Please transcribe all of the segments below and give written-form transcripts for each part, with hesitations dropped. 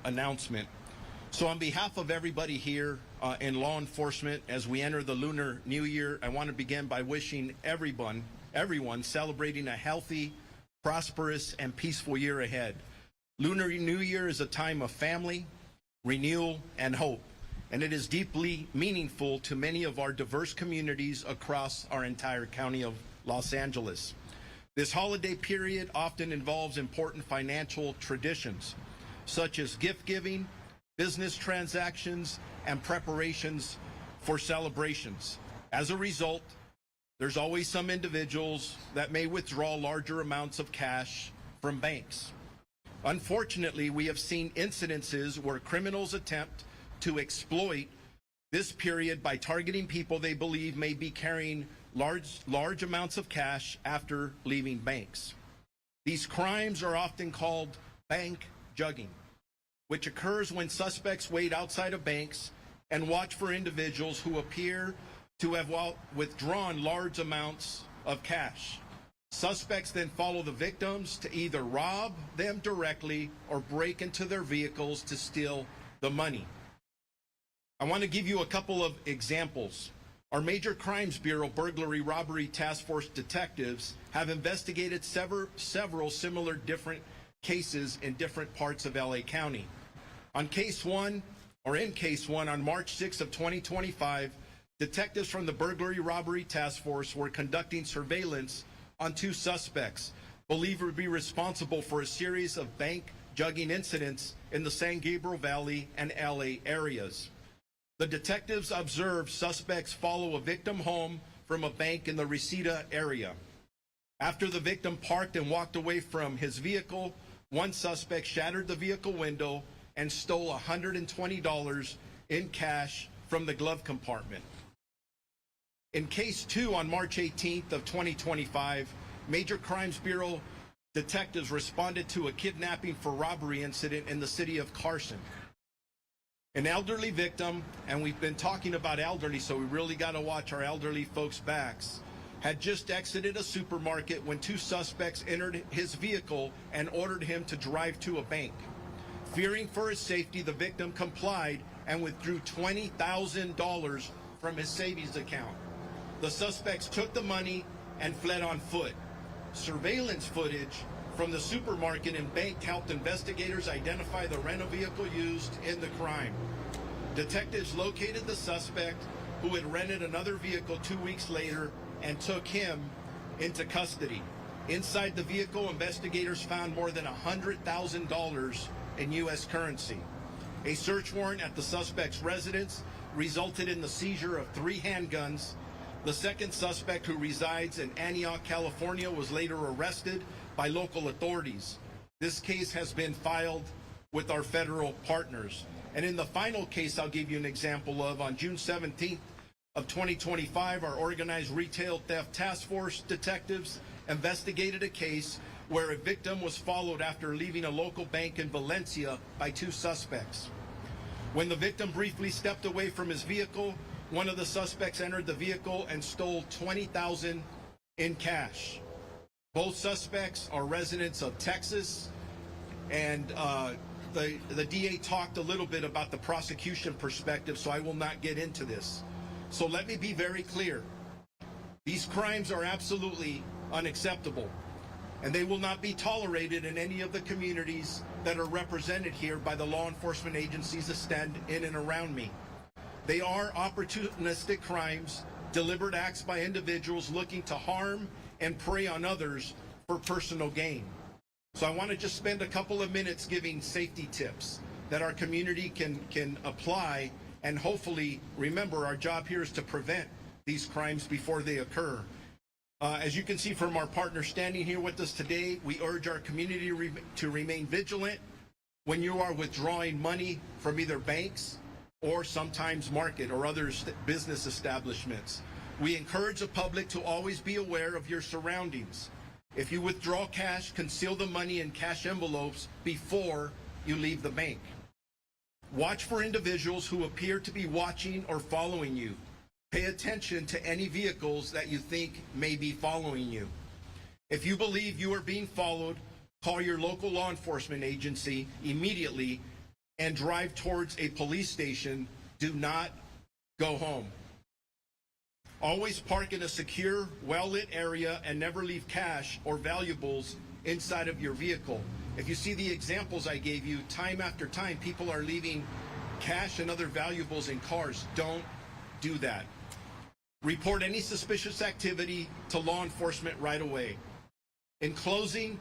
announcement. So on behalf of everybody here in law enforcement, as we enter the Lunar New Year, I want to begin by wishing everyone celebrating a healthy, prosperous, and peaceful year ahead. Lunar New Year is a time of family, renewal, and hope, and it is deeply meaningful to many of our diverse communities across our entire county of Los Angeles. This holiday period often involves important financial traditions, such as gift giving, business transactions, and preparations for celebrations. As a result, there's always some individuals that may withdraw larger amounts of cash from banks. Unfortunately, we have seen incidences where criminals attempt to exploit this period by targeting people they believe may be carrying large amounts of cash after leaving banks. These crimes are often called bank jugging, which occurs when suspects wait outside of banks and watch for individuals who appear to have withdrawn large amounts of cash. Suspects then follow the victims to either rob them directly or break into their vehicles to steal the money. I want to give you a couple of examples. Our Major Crimes Bureau Burglary Robbery Task Force detectives have investigated several similar different cases in different parts of LA County. In case one on March 6th of 2025, detectives from the Burglary Robbery Task Force were conducting surveillance on two suspects believed to be responsible for a series of bank jugging incidents in the San Gabriel Valley and LA areas. The detectives observed suspects follow a victim home from a bank in the Reseda area. After the victim parked and walked away from his vehicle, one suspect shattered the vehicle window and stole $120 in cash from the glove compartment. In case two on March 18th of 2025, Major Crimes Bureau detectives responded to a kidnapping for robbery incident in the city of Carson. An elderly victim, and we've been talking about elderly, so we really got to watch our elderly folks' backs, had just exited a supermarket when two suspects entered his vehicle and ordered him to drive to a bank. Fearing for his safety, the victim complied and withdrew $20,000 from his savings account. The suspects took the money and fled on foot. Surveillance footage from the supermarket and bank helped investigators identify the rental vehicle used in the crime. Detectives located the suspect, who had rented another vehicle 2 weeks later, and took him into custody. Inside the vehicle, investigators found more than $100,000 in U.S. currency. A search warrant at the suspect's residence resulted in the seizure of 3 handguns. The second suspect, who resides in Antioch, California, was later arrested by local authorities. This case has been filed with our federal partners. And in the final case I'll give you an example of, on June 17th of 2025, our Organized Retail Theft Task Force detectives investigated a case where a victim was followed after leaving a local bank in Valencia by 2 suspects. When the victim briefly stepped away from his vehicle, one of the suspects entered the vehicle and stole $20,000 in cash. Both suspects are residents of Texas, and the DA talked a little bit about the prosecution perspective, so I will not get into this. So let me be very clear. These crimes are absolutely unacceptable, and they will not be tolerated in any of the communities that are represented here by the law enforcement agencies that stand in and around me. They are opportunistic crimes, deliberate acts by individuals looking to harm and prey on others for personal gain. So I want to just spend a couple of minutes giving safety tips that our community can apply, and hopefully remember, our job here is to prevent these crimes before they occur. As you can see from our partner standing here with us today, we urge our community to remain vigilant when you are withdrawing money from either banks or sometimes market or other business establishments. We encourage the public to always be aware of your surroundings. If you withdraw cash, conceal the money in cash envelopes before you leave the bank. Watch for individuals who appear to be watching or following you. Pay attention to any vehicles that you think may be following you. If you believe you are being followed, call your local law enforcement agency immediately and drive towards a police station, do not go home. Always park in a secure, well-lit area and never leave cash or valuables inside of your vehicle. If you see the examples I gave you, time after time, people are leaving cash and other valuables in cars. Don't do that. Report any suspicious activity to law enforcement right away. In closing,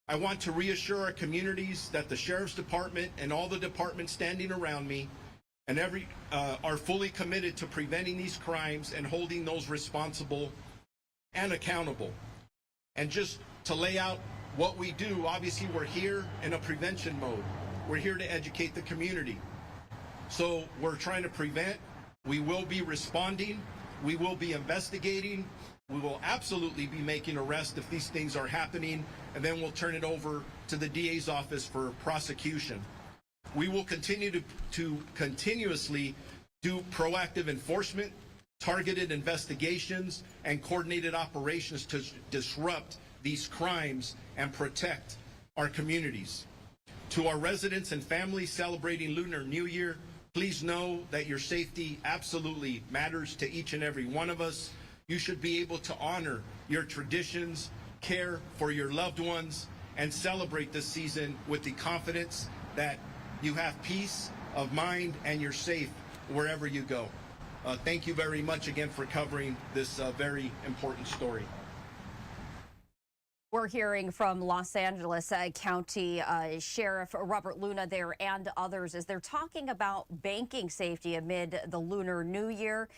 I want to reassure our communities that the Sheriff's Department and all the departments standing around me and are fully committed to preventing these crimes and holding those responsible and accountable. And just to lay out what we do, obviously we're here in a prevention mode. We're here to educate the community. So we're trying to prevent. We will be responding. We will be investigating. We will absolutely be making arrests if these things are happening, and then we'll turn it over to the DA's office for prosecution. We will continue to continuously do proactive enforcement, targeted investigations, and coordinated operations to disrupt these crimes and protect our communities. To our residents and families celebrating Lunar New Year, please know that your safety absolutely matters to each and every one of us. You should be able to honor your traditions, care for your loved ones, and celebrate this season with the confidence that you have peace of mind and you're safe wherever you go. Thank you very much again for covering this very important story. We're hearing from Los Angeles County Sheriff Robert Luna there and others as they're talking about banking safety amid the Lunar New Year.